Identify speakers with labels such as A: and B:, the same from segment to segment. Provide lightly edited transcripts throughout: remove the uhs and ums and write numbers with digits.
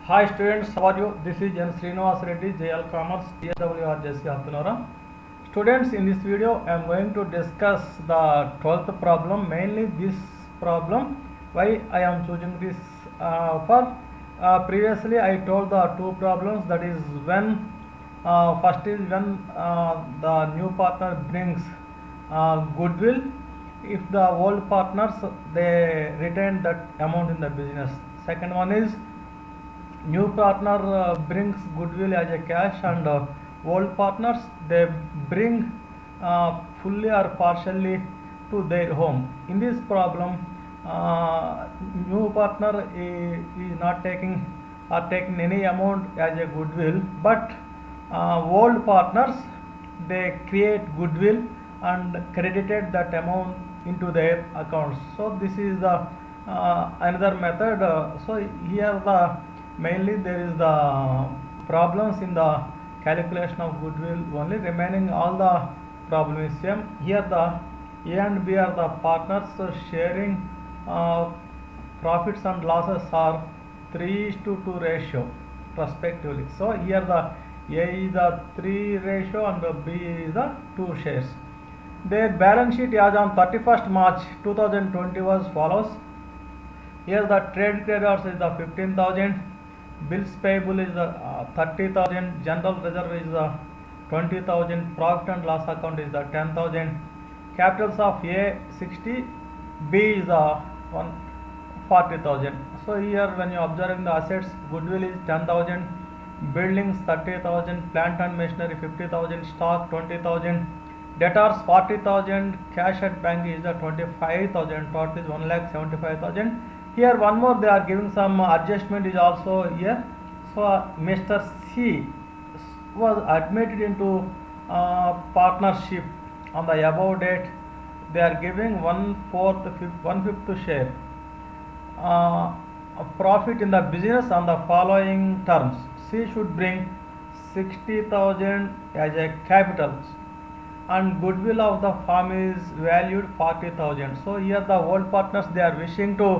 A: Hi students, how are you? This is N. Srinivas Reddy, JL Commerce, TSWR JC Hatunara. Students, in this video, I am going to discuss the 12th problem, mainly this problem, why I am choosing this previously I told the two problems, that is when first is when the new partner brings goodwill, if the old partners they retain that amount in the business. Second one is new partner brings goodwill as a cash, and old partners they bring fully or partially to their home. In this problem, new partner is not taking or taking any amount as a goodwill, but old partners they create goodwill and credited that amount into their accounts. So this is the another method. So here the mainly there is the problems in the calculation of goodwill only, remaining all the problem is same. Here the A and B are the partners, so sharing profits and losses are 3:2 ratio respectively. So here the A is the 3 ratio and the B is the 2 shares. Their balance sheet as on 31st March 2020 was follows. Here the trade creditors is the 15,000, bills payable is the 30,000, general reserve is the 20,000, profit and loss account is the 10,000, capitals of A 60, B is the 40,000. So here when you observing the assets, goodwill is 10,000, buildings 30,000, plant and machinery 50,000, stock 20,000, debtors 40,000, cash at bank is the 25,000, total is 1,75,000. Here one more they are giving some adjustment is also here. So Mr. C was admitted into partnership on the above date. They are giving 1/5 share profit in the business on the following terms. C should bring 60,000 as a capital, and goodwill of the firm is valued 40,000. So here the old partners they are wishing to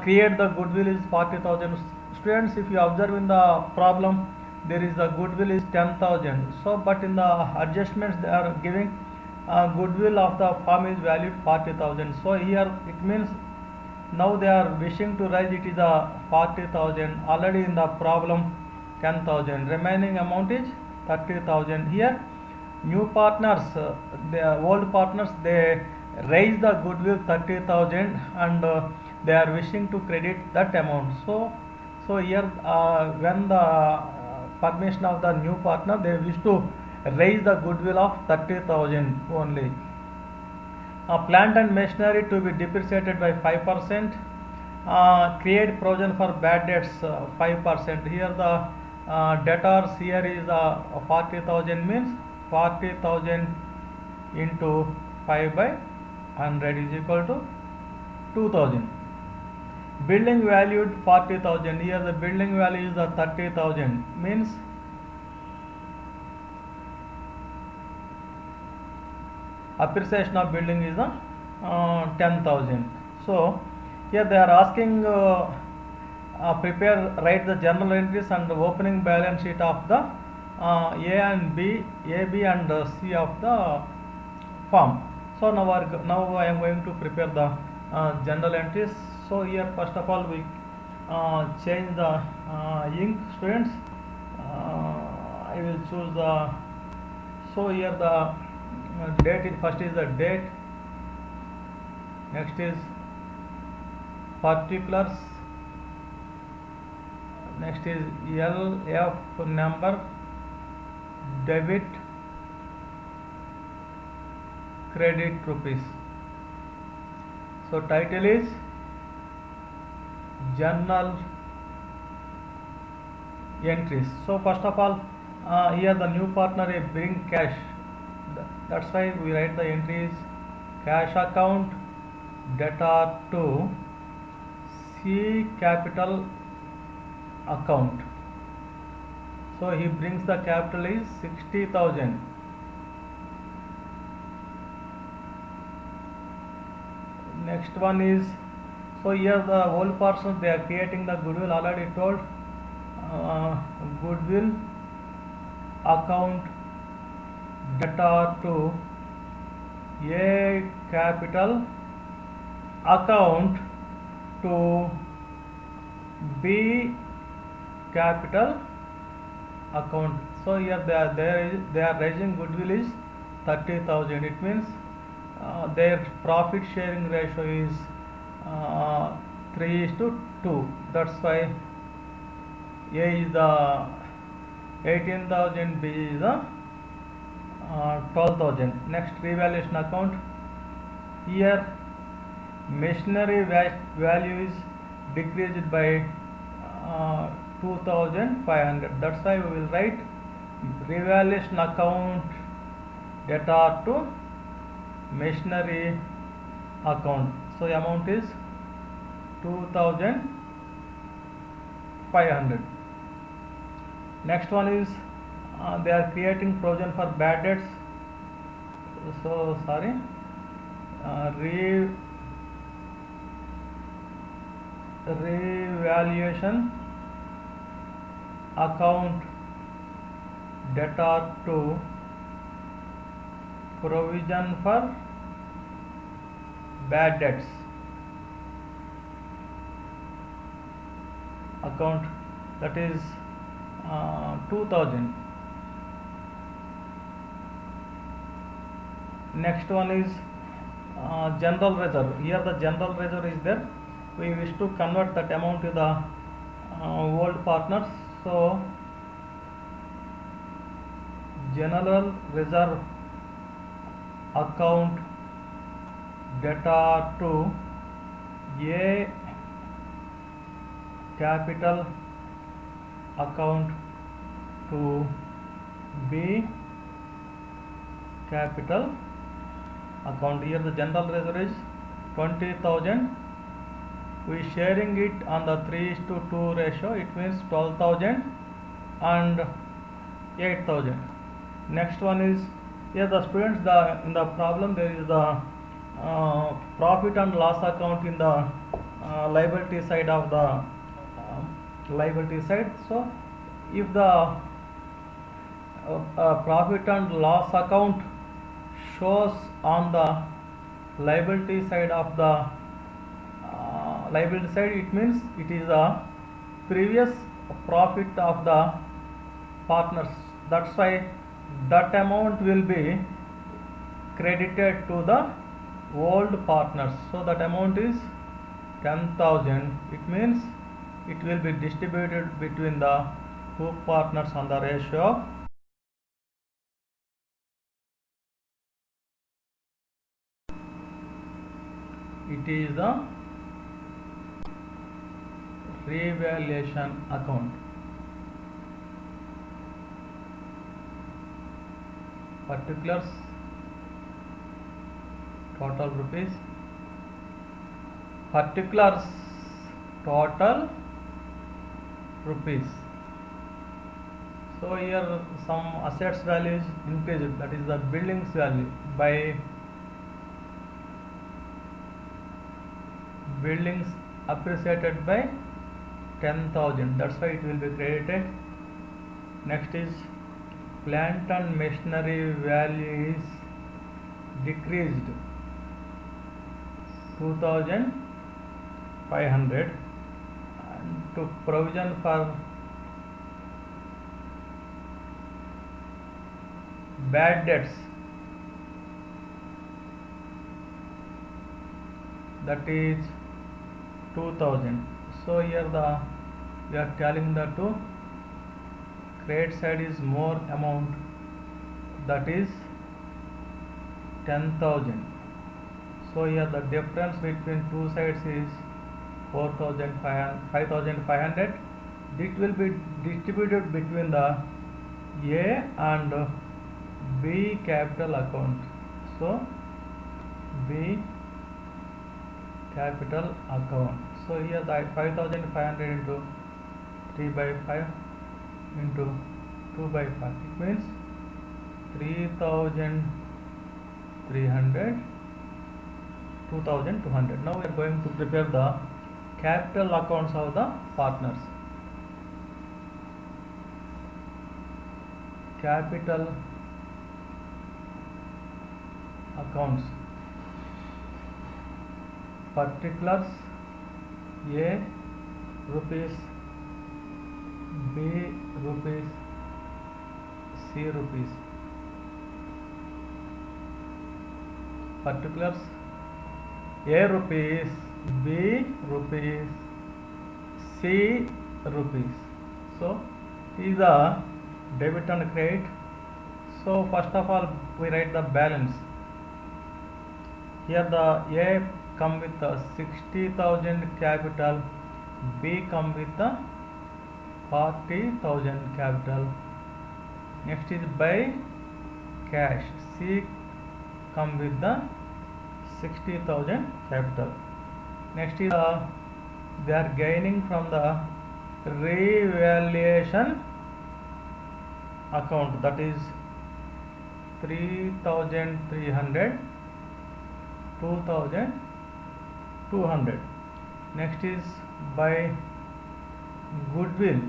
A: create the goodwill is 40,000. Students, if you observe in the problem, there is the goodwill is 10,000. So but in the adjustments they are giving goodwill of the firm is valued 40,000. So here it means now they are wishing to raise it is a 40,000. Already in the problem 10,000. Remaining amount is 30,000. Here new partners, the old partners they raise the goodwill 30,000 and they are wishing to credit that amount. So here when the permission of the new partner they wish to raise the goodwill of 30,000 only. Plant and machinery to be depreciated by 5%. Create provision for bad debts 5%. Here the debtors here is 40,000 means 40,000 into 5 by 100 is equal to 2,000. Building valued 40,000. Here the building value is the 30,000 means appreciation of building is the 10,000. So here they are asking write the journal entries and the opening balance sheet of the A and B, A, B and C of the firm. So now I am going to prepare the journal entries. So here first of all we change the ink, students. I will choose the, so here the date first is the date, next is particulars, next is LF number, debit, credit rupees. So title is journal entries. So first of all here the new partner bring cash, that's why we write the entries cash account, debtor to C capital account. So he brings the capital is 60,000. Next one is, so here the whole person they are creating the goodwill already told. goodwill account debtor to A capital account to B capital account. So here they are raising goodwill is 30,000. It means their profit sharing ratio is 3:2. That's why A is the 18,000, B is the 12,000. Next, revaluation account. Here machinery value is decreased by 2,500. That's why we will write revaluation account debtor to machinery account. So amount is 2,500. Next one is they are creating provision for bad debts. So sorry, revaluation account debtor to provision for bad debts account, that is 2,000. Next one is general reserve. Here the general reserve is there. We wish to convert that amount to the old partners. So general reserve account debtor to A capital account to B capital account. Here the general reserve is 20,000. We sharing it on the 3:2 ratio. It means 12,000 and 8,000. Next one is here the students, in the problem there is the profit and loss account in the liability side of the liability side. So if the profit and loss account shows on the liability side of the liability side, it means it is a previous profit of the partners. That's why that amount will be credited to the old partners. So that amount is 10,000. It means it will be distributed between the two partners on the ratio of it is the revaluation account. Particulars total rupees. Particulars total rupees. So here some assets value is increased, that is the buildings value by buildings appreciated by 10,000. That's why it will be credited. Next is plant and machinery value is decreased 2,500 and to provision for bad debts, that is 2,000. So here we are telling the two credit side is more amount, that is 10,000. So here the difference between two sides is 5,500. It will be distributed between the A and B capital account. So B capital account. So here the 5,500 into 3/5 into 2/5. It means 3,300, 2,200. Now we are going to prepare the capital accounts of the partners. capital accounts, particulars A rupees, B rupees, C rupees. Particulars A rupees, B rupees, C rupees. So these are debit and credit. So first of all we write the balance. Here the A come with the 60,000 capital, B come with the 40,000 capital. Next is by cash. C come with the 60,000 capital. Next is they are gaining from the revaluation account, that is 3,300, 2,200. Next is by goodwill.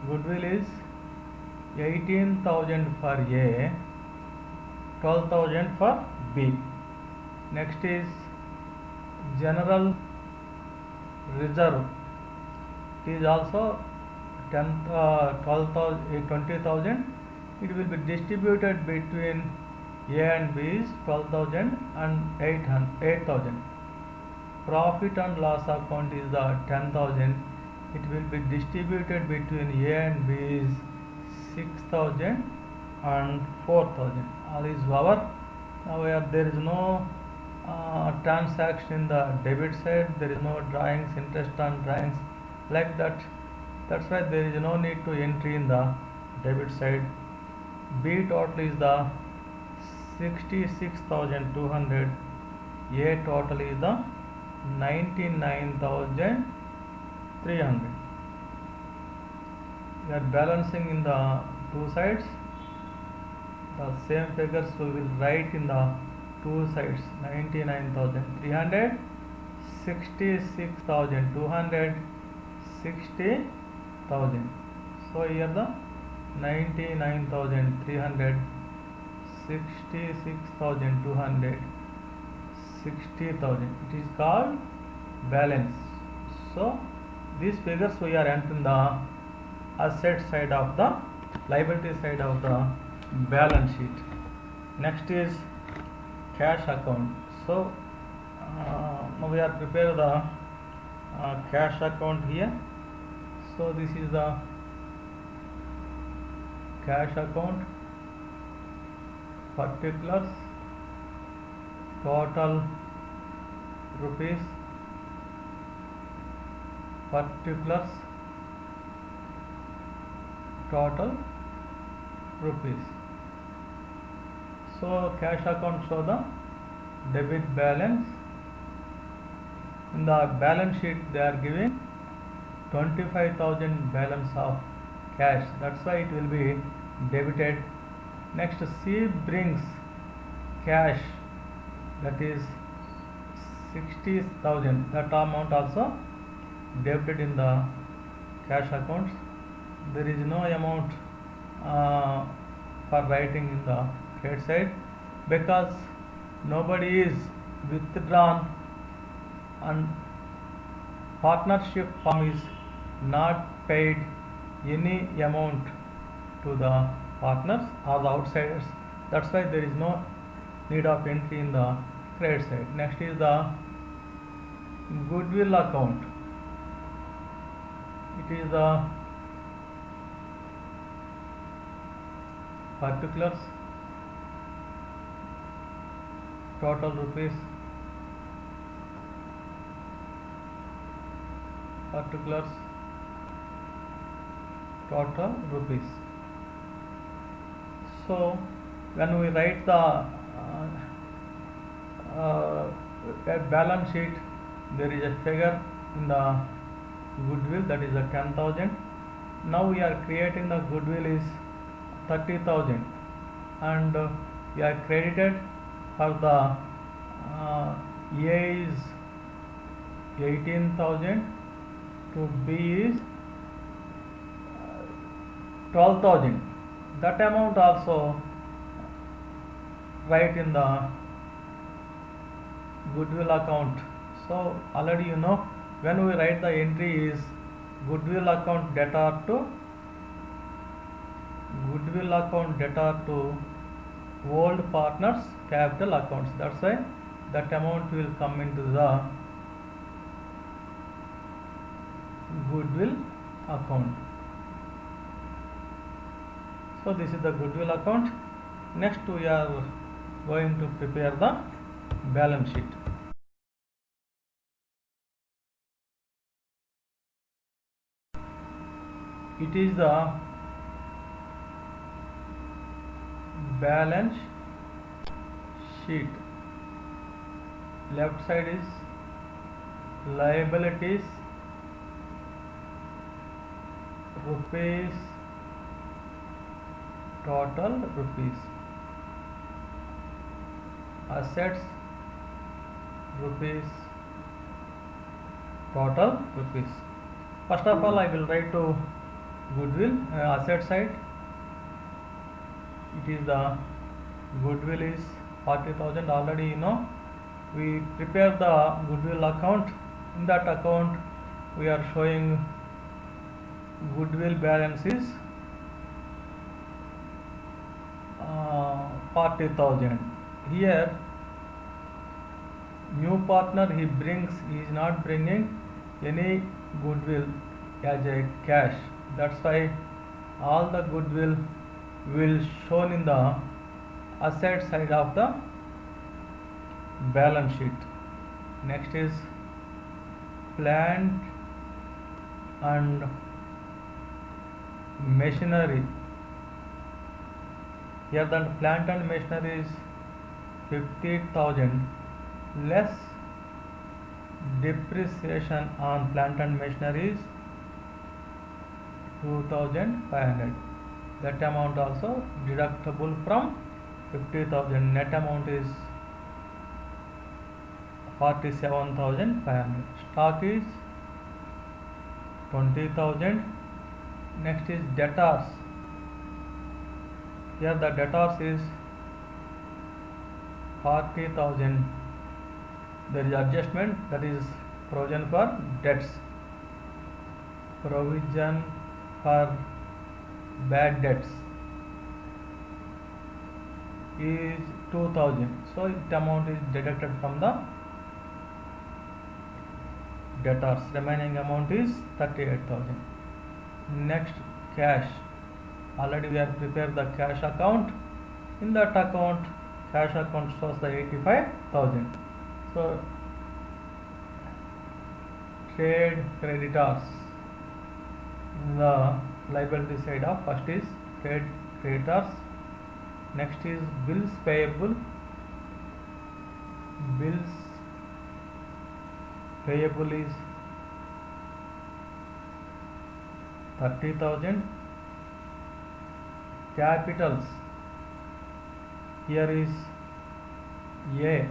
A: Goodwill is 18,000 for A, 12,000 for B. Next is general reserve. It is also 20,000. It will be distributed between A and B is 12,000 and 8,000. Profit and loss account is the 10,000. It will be distributed between A and B is 6,000 and 4,000. All is over. Now there is no transaction in the debit side. There is no drawings, interest on drawings like that. That's why there is no need to entry in the debit side. B total is the 66,200. A total is the 99,300. We are balancing in the two sides. The same figures we will write in the two sides. 99,300, 66,200, 60,000. So here the 99,300, 66,200, 60,000. It is called balance. So these figures we are entering the asset side of the liability side of the balance sheet. Next is cash account. So now we are prepare the cash account here. So this is the cash account. Particulars total rupees. Particulars total rupees. So cash account show the debit balance. In the balance sheet they are giving 25,000 balance of cash. That's why it will be debited. Next C brings cash, that is 60,000. That amount also debited in the cash accounts. There is no amount for writing in the credit side because nobody is withdrawn and partnership firm is not paid any amount to the partners or the outsiders. That's why there is no need of entry in the credit side. Next is the goodwill account. It is the particulars total rupees. Particulars total rupees. So when we write the balance sheet, there is a figure in the goodwill, that is a 10,000. Now we are creating the goodwill is 30,000 and we are credited for the A is 18,000 to B is 12,000. That amount also write in the goodwill account. So already you know, when we write the entry is goodwill account debtor to old partners capital accounts. That's why that amount will come into the goodwill account. So this is the goodwill account. Next we are going to prepare the balance sheet. It is the balance sheet. Left side is liabilities rupees, total rupees, assets rupees, total rupees. First of all, I will write to goodwill asset side. It is the goodwill is 40,000. Already you know, we prepare the goodwill account. In that account we are showing goodwill balance is 40,000. Here new partner he is not bringing any goodwill as a cash. That's why all the goodwill will shown in the asset side of the balance sheet. Next is plant and machinery. Here the plant and machinery is 50,000 less depreciation on plant and machinery is 2,500. That amount also deductible from 50,000. Net amount is 47,500. Stock is 20,000. Next is debtors. Here the debtors is 40,000. There is adjustment, that is provision for debts. Provision for bad debts is 2,000. So the amount is deducted from the debtors. Remaining amount is 38,000. Next, cash. Already we have prepared the cash account. In that account, cash account shows the 85,000. So trade creditors. In the liability side of first is trade creditors. Next is bills payable. Bills payable is 30,000. Capitals. Here is A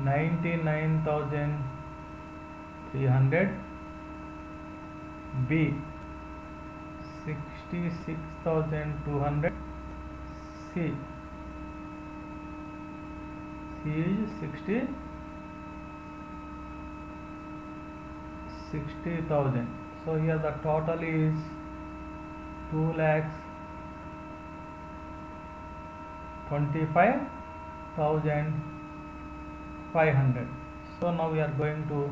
A: 99,300, B 66,200, C is 60,000. So here the total is 2,25,500. So now we are going to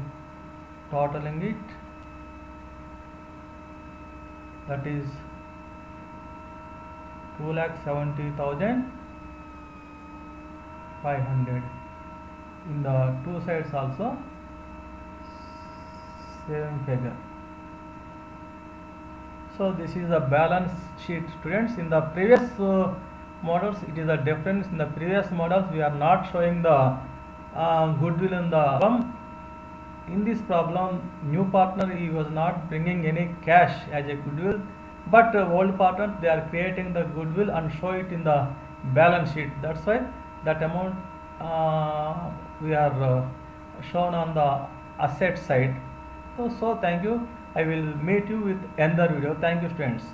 A: totaling it. That is 2,70,500. In the two sides also same figure. So this is the balance sheet, students. In the previous models it is a difference. In the previous models we are not showing the goodwill in the problem. In this problem, new partner he was not bringing any cash as a goodwill, but old partner they are creating the goodwill and show it in the balance sheet. That's why that amount we are shown on the asset side. So thank you. I will meet you with another video. Thank you, students.